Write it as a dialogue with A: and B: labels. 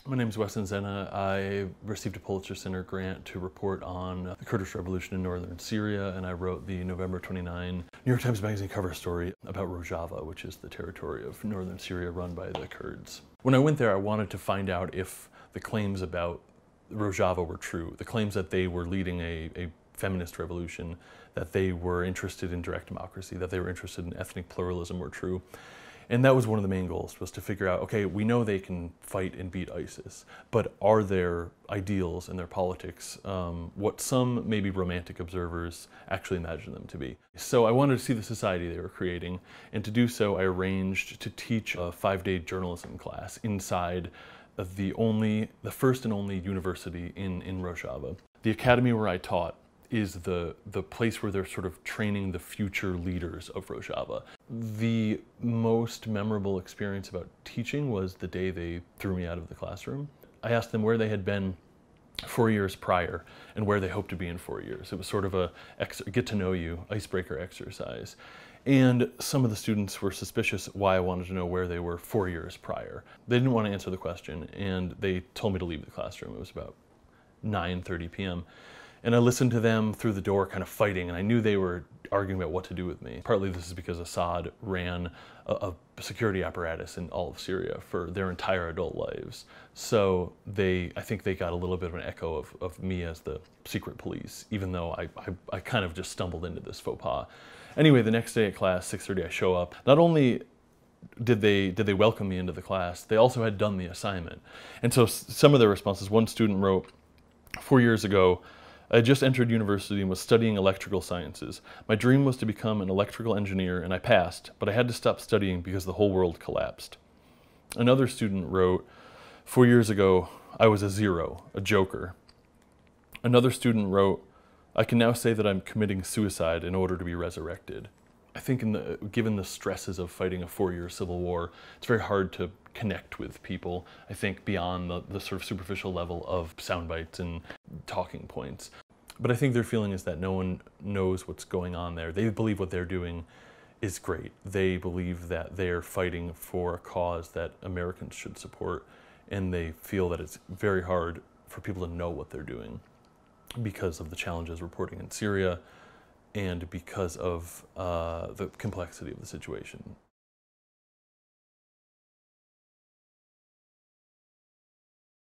A: My name is Wes Enzinna. I received a Pulitzer Center grant to report on the Kurdish revolution in northern Syria, and I wrote the November 29 New York Times Magazine cover story about Rojava, which is the territory of northern Syria run by the Kurds. When I went there, I wanted to find out if the claims about Rojava were true, the claims that they were leading a feminist revolution, that they were interested in direct democracy, that they were interested in ethnic pluralism were true. And that was one of the main goals, was to figure out, okay, we know they can fight and beat ISIS, but are their ideals and their politics what some maybe romantic observers actually imagine them to be? So I wanted to see the society they were creating, and to do so I arranged to teach a 5-day journalism class inside of the first and only university in Rojava. The academy where I taught is the place where they're sort of training the future leaders of Rojava. The most memorable experience about teaching was the day they threw me out of the classroom. I asked them where they had been 4 years prior and where they hoped to be in 4 years. It was sort of a get-to-know-you icebreaker exercise. And some of the students were suspicious why I wanted to know where they were 4 years prior. They didn't want to answer the question, and they told me to leave the classroom. It was about 9:30 p.m. And I listened to them through the door kind of fighting, and I knew they were arguing about what to do with me. Partly this is because Assad ran a security apparatus in all of Syria for their entire adult lives. So I think they got a little bit of an echo of me as the secret police, even though I kind of just stumbled into this faux pas. Anyway, the next day at class, 6:30, I show up. Not only did they welcome me into the class, they also had done the assignment. And so some of their responses, one student wrote, 4 years ago, I had just entered university and was studying electrical sciences. My dream was to become an electrical engineer, and I passed, but I had to stop studying because the whole world collapsed. Another student wrote, 4 years ago, I was a zero, a joker. Another student wrote, I can now say that I'm committing suicide in order to be resurrected. I think given the stresses of fighting a 4-year civil war, it's very hard to connect with people, I think, beyond the sort of superficial level of sound bites and talking points. But I think their feeling is that no one knows what's going on there. They believe what they're doing is great. They believe that they're fighting for a cause that Americans should support, and they feel that it's very hard for people to know what they're doing because of the challenges reporting in Syria and because of the complexity of the situation.